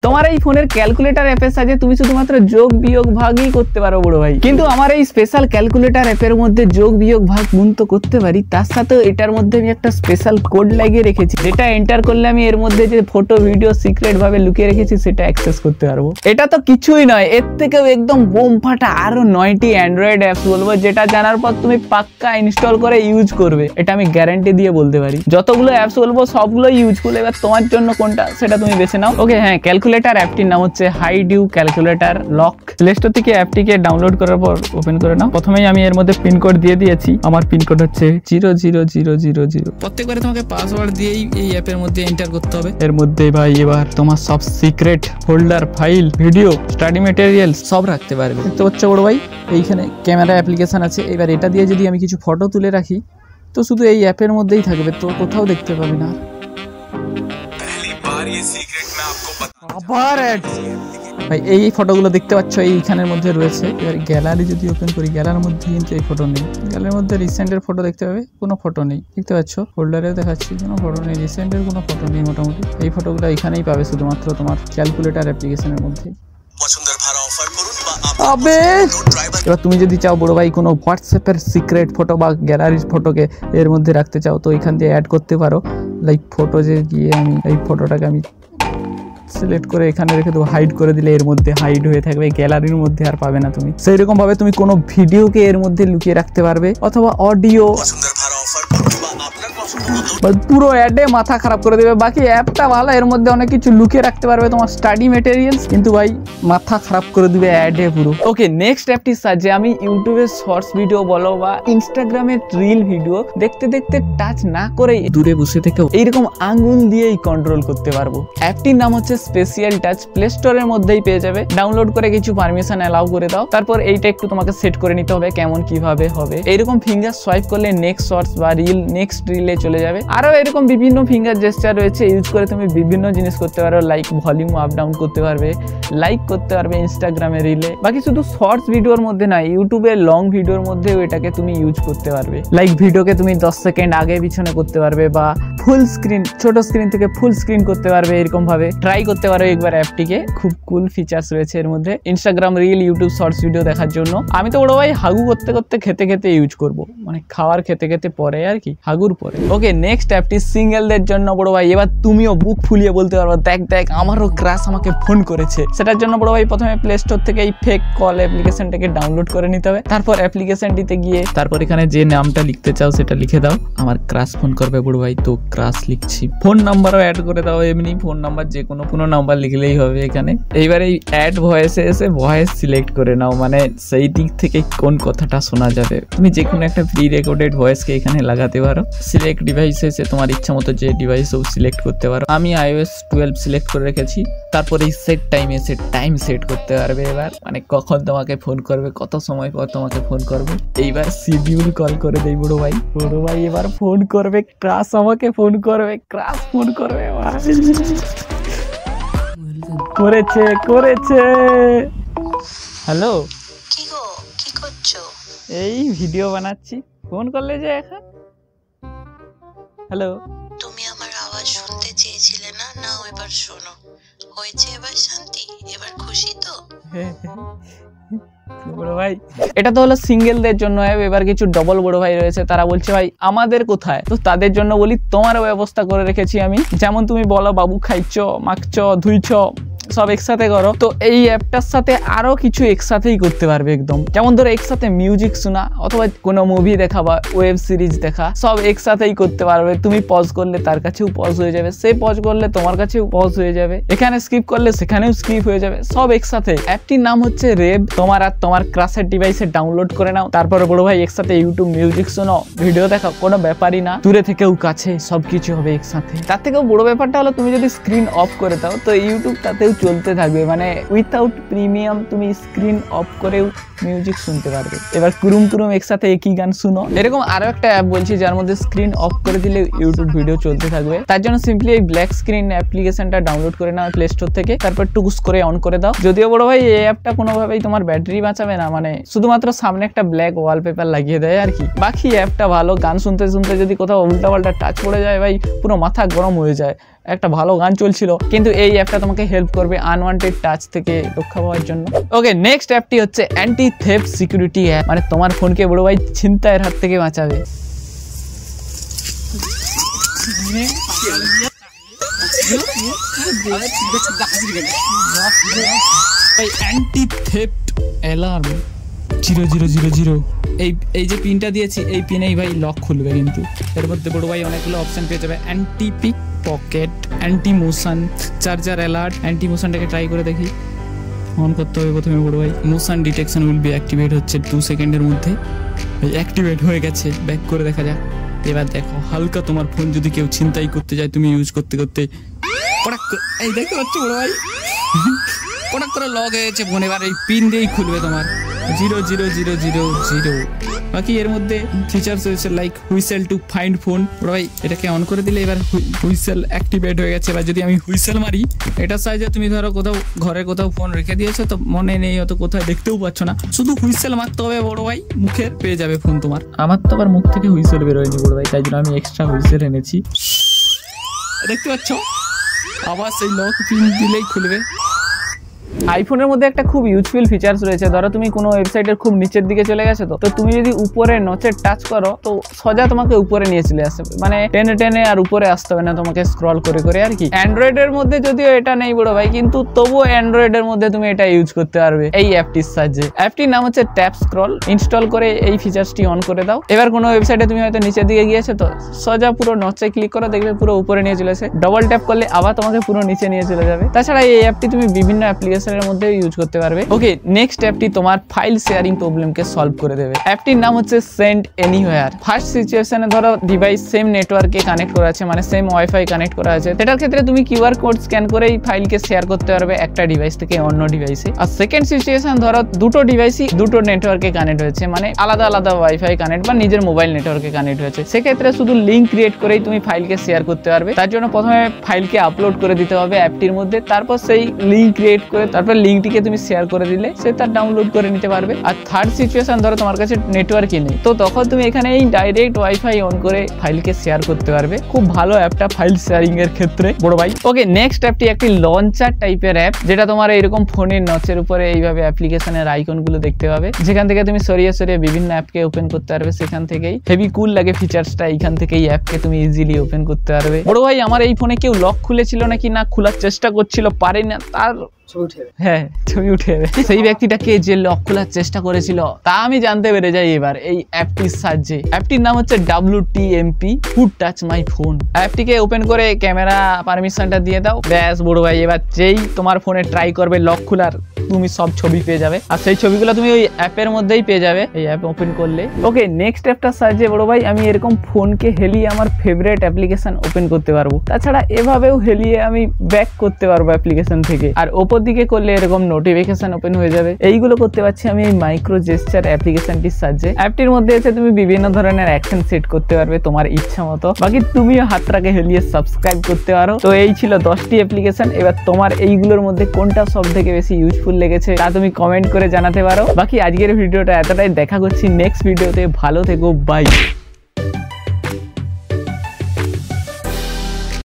তোমার এই ফোনের ক্যালকুলেটর অ্যাপের সাহায্যে তুমি শুধুমাত্র যোগ বিয়োগ ভাগই করতে পারো বড় ভাই। কিন্তু আমার এই স্পেশাল ক্যালকুলেটর অ্যাপের মধ্যে যোগ বিয়োগ ভাগ গুণ তো করতে পারি, তার সাথে এটার মধ্যে আমি একটা স্পেশাল কোড লাগিয়ে রেখেছি, যেটা এন্টার করলে আমি এর মধ্যে যে ফটো ভিডিও সিক্রেট ভাবে লুকিয়ে রেখেছি সেটা অ্যাক্সেস করতে পারবো। এটা তো কিছুই নয়, এর থেকেও একদম বোম ফাটা আরো 9টি অ্যান্ড্রয়েড অ্যাপস বলবো, যেটা জানার পর তুমি পাক্কা ইনস্টল করে ইউজ করবে, এটা আমি গ্যারান্টি দিয়ে বলতে পারি। যতগুলো অ্যাপস বলবো সবগুলো ইউজফুল, এবার তোমার জন্য কোনটা সেটা তুমি বেছে নাও। ওকে হ্যাঁ, ক্যালকুলেটর অ্যাপটির নাম হচ্ছে হাইডিউ ক্যালকুলেটর লক। প্লে স্টোর থেকে অ্যাপটিকে ডাউনলোড করার পর ওপেন করে নাও। প্রথমেই আমি এর মধ্যে পিনকোড দিয়ে দিয়েছি, আমার পিনকোড হচ্ছে 00000। প্রত্যেকবারে তোমাকে পাসওয়ার্ড দিয়েই এই অ্যাপের মধ্যে এন্টার করতে হবে। এর মধ্যে ভাই এবার তোমার সব secret folder, file, video, study material সব রাখতে পারবে। দেখতে পাচ্ছ বড় ভাই, এইখানে ক্যামেরা অ্যাপ্লিকেশন আছে। এবার এটা দিয়ে যদি আমি কিছু ফটো তুলে রাখি তো শুধু এই অ্যাপের মধ্যেই থাকবে, তো কোথাও দেখতে পাবি না। আবার ভাই এই ফটোগুলো দেখতে পাচ্ছ এইখানের মধ্যে রয়েছে। এবার গ্যালারি যদি ওপেন করি, গ্যালারির মধ্যে কিন্তু এই ফটো নেই। গ্যালারির মধ্যে রিসেন্টের ফটো দেখতে পাবে, কোনো ফটো নেই। দেখতে পাচ্ছ ফোল্ডারে দেখাচ্ছি কোনো ফটো নেই, রিসেন্টের কোনো ফটো নেই। মোটামুটি এই ফটোগুলো এখানেই পাবে শুধুমাত্র তোমার ক্যালকুলেটর অ্যাপ্লিকেশনের মধ্যে। এবার তুমি যদি চাও বড় ভাই কোনো হোয়াটসঅ্যাপের সিক্রেট ফটো বা গ্যালারির ফটোকে এর মধ্যে রাখতে চাও, তো এখান দিয়ে অ্যাড করতে পারো। লাইক ফটো যে গিয়ে আমি এই ফটোটাকে আমি সিলেক্ট করে এখানে রেখে দেবো, হাইড করে দিলে এর মধ্যে হাইড হয়ে থাকবে, গ্যালারির মধ্যে আর পাবে না তুমি। সেই রকম ভাবে তুমি কোনো ভিডিওকে এর মধ্যে লুকিয়ে রাখতে পারবে, অথবা অডিও, পুরো অ্যাডে মাথা খারাপ করে দেবে। বাকি অ্যাপটা ভালো, এর মধ্যে অনেক কিছু লুকিয়ে রাখতে পারবে তোমার স্টাডি ম্যাটেরিয়ালস, কিন্তু ভাই মাথা খারাপ করে দিবে অ্যাডে পুরো। ওকে নেক্সট অ্যাপটির সাহায্যে আমি ইউটিউবের শর্টস ভিডিও বলো বা ইনস্টাগ্রামের রিল ভিডিও দেখতে দেখতে টাচ না করে দূরে বসে থেকেও এইরকম আঙ্গুল দিয়েই কন্ট্রোল করতে পারবো। অ্যাপটির নাম হচ্ছে স্পেশাল টাচ, প্লে স্টোরের মধ্যেই পেয়ে যাবে। ডাউনলোড করে কিছু পারমিশন অ্যালাউ করে দাও, তারপর এইটা একটু তোমাকে সেট করে নিতে হবে কেমন কিভাবে হবে। এইরকম ফিঙ্গার সোয়াইপ করলে নেক্সট শর্টস বা রিল নেক্সট রিলে চলে যাবে। আরো এরকম বিভিন্ন ফিঙ্গার জেস্টার রয়েছে, ইউজ করে তুমি বিভিন্ন জিনিস করতে পারো, লাইক ভলিউম আপ ডাউন করতে পারবে, লাইক করতে পারবে ইনস্টাগ্রামে রিলে। বাকি শুধু শর্টস ভিডিওর মধ্যে না, ইউটিউবের লং ভিডিওর মধ্যেও এটাকে তুমি ইউজ করতে পারবে। লাইক ভিডিওকে তুমি 10 সেকেন্ড আগে পিছনে করতে পারবে, বা ফুল স্ক্রিন, ছোট স্ক্রিন থেকে ফুল স্ক্রিন করতে পারবে। এরকম ভাবে ট্রাই করতে পারো একবার অ্যাপটিকে, খুব কুল ফিচার্স রয়েছে এর মধ্যে Instagram reel, YouTube shorts video দেখার জন্য। আমি তো বড় ভাই হাগু করতে করতে খেতে খেতে ইউজ করব, মানে খাওয়ার খেতে খেতে পরে আর কি, হাগুর পরে। ওকে নেক্সট অ্যাপটি সিঙ্গেলদের জন্য বড় ভাই, এবার তুমিও বুক ফুলিয়ে বলতে পারবো দেখ দেখ আমারও ক্রাশ আমাকে ফোন করেছে। সেটার জন্য বড় ভাই প্রথমে প্লে স্টোর থেকে এই ফেক কল অ্যাপ্লিকেশনটাকে ডাউনলোড করে নিতে হবে। তারপর অ্যাপ্লিকেশনটিতে গিয়ে তারপর এখানে যে নামটা লিখতে চাও সেটা লিখে দাও। আমার ক্রাশ ফোন করবে বড় ভাই, তো ক্রাশ লিখছি। ফোন নাম্বারও অ্যাড করে দাও, এমনি ফোন নাম্বার যে কোনো নাম্বার লিখলেই হবে এখানে। এইবার এই অ্যাড ভয়েসে এসে ভয়েস সিলেক্ট করে নাও, মানে সেই দিক থেকে কোন কথাটা শোনা যাবে। তুমি যে কোনো একটা প্রি রেকর্ডেড ভয়েসকে এখানে লাগাতে পারো। সিলেক্ট ডিভাইসে এসে তোমার ইচ্ছা মতো যে ডিভাইসও সিলেক্ট করতে পারো। আমি iOS 12 সিলেক্ট করে রেখেছি। তারপর এই সেট টাইমে এসে টাইম সেট করতে পারবে এবার, মানে কখন তোমাকে ফোন করবে, কত সময় পর তোমাকে ফোন করবে। এইবার শিডিউল কল করে দেই বড় ভাই। বড় ভাই এবার ফোন করবে, ক্রাশ আমাকে ফোন করবে, ক্রাশ ফোন করবে। করেছে। হ্যালো, কি গো, কি করছো? এই ভিডিও বানাচ্ছি। ফোন করলে যে এখন। হ্যালো, তুমি আমার আওয়াজ শুনতে চেয়েছিলে না? নাও এবার শোনো। হয়েছে এবার শান্তি? এবার খুশি তো? বড় ভাই এটা তো হলো সিঙ্গেলদের জন্য। এবার কিছু ডবল বড় ভাই রয়েছে, তারা বলছে ভাই আমাদের কোথায়, তো তাদের জন্য বলি তোমারও ব্যবস্থা করে রেখেছি আমি। যেমন তুমি বলো বাবু খাইছ, মাখছ, ধুইছ, সব একসাথে করো, তো এই অ্যাপটার সাথে আরো কিছু একসাথেই করতে পারবে একদম। যেমন ধরো একসাথে মিউজিক শোনা, অথবা কোনো মুভি দেখা বা ওয়েব সিরিজ দেখা, সব একসাথেই করতে পারবে। তুমি পজ করলে তার কাছেও পজ হয়ে যাবে, সে পজ করলে তোমার কাছেও পজ হয়ে যাবে, এখানে স্কিপ করলে সেখানেও স্কিপ হয়ে যাবে, সব একসাথে। অ্যাপটির নাম হচ্ছে রেভ। তোমার আর তোমার ক্রাশের ডিভাইসে ডাউনলোড করে নাও। তারপরে বড় ভাই একসাথে ইউটিউব মিউজিক শোনো, ভিডিও দেখা, কোনো ব্যাপারই না। দূরে থেকেও কাছে সবকিছু হবে একসাথে। তার থেকেও বড় ব্যাপারটা হলো তুমি যদি স্ক্রিন অফ করে দাও তো ইউটিউব তাতেও চলতে থাকবে, মানে উইথাউট প্রিমিয়াম তুমি স্ক্রিন অফ করেও মিউজিক শুনতে পারবে। এবার কুরুম একসাথে একই গান শুনো। এরকম আরো একটা অ্যাপ বলছি যার মধ্যে স্ক্রিন অফ করে দিলে ইউটিউব ভিডিও চলতে থাকবে। তার জন্য সিম্পলি এই ব্ল্যাক স্ক্রিন অ্যাপ্লিকেশনটা ডাউনলোড করে নাও প্লে স্টোর থেকে, তারপর টুকুস করে অন করে দাও। যদিও বড় ভাই এই অ্যাপটা কোনোভাবেই তোমার ব্যাটারি বাঁচাবে না, মানে শুধুমাত্র সামনে একটা ব্ল্যাক ওয়ালপেপার লাগিয়ে দেয় আর কি। বাকি অ্যাপটা ভালো। গান শুনতে শুনতে যদি কোথাও উল্টাপাল্টা টাচ পড়ে যায় ভাই পুরো মাথা গরম হয়ে যায়। একটা ভালো গান চলছিল, কিন্তু এই অ্যাপটা তোমাকে হেল্প করবে আনওয়ান্টেড টাচ থেকে রক্ষা পাওয়ার জন্য। ওকে, নেক্সট অ্যাপটি হচ্ছে অ্যান্টি থেফট সিকিউরিটি অ্যাপ, মানে তোমার ফোনকে বড় ভাই ছিনতাইয়ের হাত থেকে বাঁচাবে। অ্যান্টি থেফট অ্যালার্ম 0000, এই যে পিনটা দিয়েছি এই পিনেই ভাই লক খুলবে, কিন্তু এর মধ্যে বড় ভাই অনেকগুলো অপশন পেয়ে যাবে। Anti pickpocket, anti motion, charger alert. Anti মোশনটাকে ট্রাই করে দেখি, অন করতে হবে প্রথমে বড় ভাই। Motion detection will be activate হচ্ছে 2 সেকেন্ডের মধ্যে। অ্যাক্টিভেট হয়ে গেছে, ব্যাক করে দেখা যাক। এবার দেখো হালকা তোমার ফোন যদি কেউ ছিনতাই করতে যায়, তুমি ইউজ করতে করতে এই দেখতে পাচ্ছ বড় ভাই পটাক করে লক হয়ে গেছে ফোন। এবার এই পিন দিয়েই খুলবে তোমার 0000। বাকি এর মধ্যে ফিচার্স হয়েছে like whistle to find phone. ভাই এটাকে অন করে দিলে এবার হুইসেল অ্যাক্টিভেট হয়ে গেছে। এবার যদি আমি হুইসেল মারি, এটার সাহায্যে তুমি ধরো কোথাও ঘরে কোথাও ফোন রেখে দিয়েছো, তো মনে নেই অত কোথায় দেখতেও পাচ্ছ না, শুধু হুইসেল মারতে হবে বড় ভাই, মুখের পেয়ে যাবে ফোন তোমার। আমার তো আবার মুখ থেকে হুইসেল বেরোয়নি বড় ভাই, তাই জন্য আমি এক্সট্রা হুইসেল এনেছি। দেখতে পাচ্ছ আবার সেই লক পিন দিলেই খুলবে। আইফোনের মধ্যে একটা খুব ইউজফুল ফিচার্স রয়েছে। ধরো তুমি কোনো ওয়েবসাইটের খুব নিচের দিকে চলে গেছো, তো তুমি যদি উপরে নচের টাচ করো তো সোজা তোমাকে উপরে নিয়ে চলে আসবে, মানে টেনে টেনে আর উপরে আসতে হবে না তোমাকে স্ক্রল করে করে আর কি। অ্যান্ড্রয়েডের মধ্যে যদিও এটা নেই বড় ভাই, কিন্তু তবুও অ্যান্ড্রয়েডের মধ্যে তুমি এটা ইউজ করতে পারবে এই অ্যাপটির সাহায্যে। অ্যাপটির নাম হচ্ছে ট্যাপ স্ক্রল। ইনস্টল করে এই ফিচার্সটি অন করে দাও। এবার কোনো ওয়েবসাইটে তুমি হয়তো নিচের দিকে গিয়েছো, তো সোজা পুরো নচে ক্লিক করো, দেখবে পুরো উপরে নিয়ে চলে আসে। ডবল ট্যাপ করলে আবার তোমাকে পুরো নিচে নিয়ে চলে যাবে। তাছাড়া এই অ্যাপটি তুমি বিভিন্ন অ্যাপ্লিকেশনের মধ্যে ইউজ করতে পারবে। ওকে, নেক্সট অ্যাপটি তোমার ফাইল শেয়ারিং প্রবলেমকে সলভ করে দেবে। অ্যাপটির নাম হচ্ছে সেন্ড এনিওয়্যার। ফার্স্ট সিচুয়েশনে ধরো ডিভাইস সেম নেটওয়ার্কে কানেক্ট করা আছে, মানে সেম ওয়াইফাই কানেক্ট করা আছে, সেটার ক্ষেত্রে তুমি কিউআর কোড স্ক্যান করে এই ফাইলকে শেয়ার করতে পারবে একটা ডিভাইস থেকে অন্য ডিভাইসে। আর সেকেন্ড সিচুয়েশন ধরো দুটো ডিভাইসই দুটো নেটওয়ার্কে কানেক্ট হয়েছে, মানে আলাদা আলাদা ওয়াইফাই কানেক্ট বা নিজের মোবাইল নেটওয়ার্কে কানেক্ট হয়েছে, সেক্ষেত্রে শুধু লিঙ্ক ক্রিয়েট করেই তুমি ফাইলকে শেয়ার করতে পারবে। তার জন্য প্রথমে ফাইলকে আপলোড করে দিতে হবে অ্যাপটির মধ্যে, তারপর সেই লিঙ্ক ক্রিয়েট করে তারপর লিঙ্কটিকে তুমি শেয়ার করে দিলে সে তার ডাউনলোড করে নিতে পারবে। আর থার্ড সিচুয়েশন ধরো তোমার কাছে নেটওয়ার্কই নেই, তো তখন তুমি এখানে এই ডাইরেক্ট ওয়াইফাই অন করে ফাইলকে শেয়ার করতে পারবে। খুব ভালো অ্যাপটা ফাইল শেয়ারিং এর ক্ষেত্রে বড় ভাই। ওকে, নেক্সট অ্যাপটি একটি লঞ্চার টাইপের অ্যাপ, যেটা তোমার এইরকম ফোনের নচের উপরে এইভাবে অ্যাপ্লিকেশনের আইকন গুলো দেখতে পাবে, যেখান থেকে তুমি সরিয়ে সরিয়ে বিভিন্ন অ্যাপকে ওপেন করতে পারবে। সেখান থেকেই হেভি কুল লাগে ফিচার্সটা, এইখান থেকে এই অ্যাপকে তুমি ইজিলি ওপেন করতে পারবে। বড় ভাই আমার এই ফোনে কেউ লক খুলেছিল নাকি না খোলার চেষ্টা করছিল, পারে না, তার ছবি উঠে সেই ব্যক্তিটাকে যে লক খোলার চেষ্টা করেছিল তা আমি জানতে পেরে যাই এবার এই অ্যাপটির সাহায্যে। অ্যাপটির নাম হচ্ছে WTMP who touch my phone. অ্যাপটিকে ওপেন করে ক্যামেরা পারমিশনটা দিয়ে দাও, ব্যাস বড় ভাই এবার যেই তোমার ফোনে ট্রাই করবে লক খোলার, তুমি সব ছবি পেয়ে যাবে। আর সেই ছবিগুলো তুমি ওই অ্যাপের মধ্যেই পেয়ে যাবে এই অ্যাপ ওপেন করলে। ওকে, নেক্সট অ্যাপটার সাহায্যে বড় ভাই আমি এরকম ফোনকে হেলিয়ে আমার ফেভারিট অ্যাপ্লিকেশন ওপেন করতে পারবো। তাছাড়া এভাবেও হেলিয়ে আমি ব্যাক করতে পারবো অ্যাপ্লিকেশন থেকে। আর ওপর দিকে করলে এরকম নোটিফিকেশন ওপেন হয়ে যাবে। এইগুলো করতে পারছি আমি এই মাইক্রো জেস্টার অ্যাপ্লিকেশনটির সাহায্যে। অ্যাপটির মধ্যে এসে তুমি বিভিন্ন ধরনের অ্যাকশন সেট করতে পারবে তোমার ইচ্ছা মতো। বাকি তুমিও হাতটাকে হেলিয়ে সাবস্ক্রাইব করতে পারো। তো এই ছিল 10টি অ্যাপ্লিকেশন। এবার তোমার এইগুলোর মধ্যে কোনটা সব থেকে বেশি ইউজফুল লেগেছে তা তুমি কমেন্ট করে জানাতে পারো। বাকি আজকের ভিডিওটা এতটাই, দেখা করছি নেক্সট ভিডিওতে। ভালো থেকো, বাই।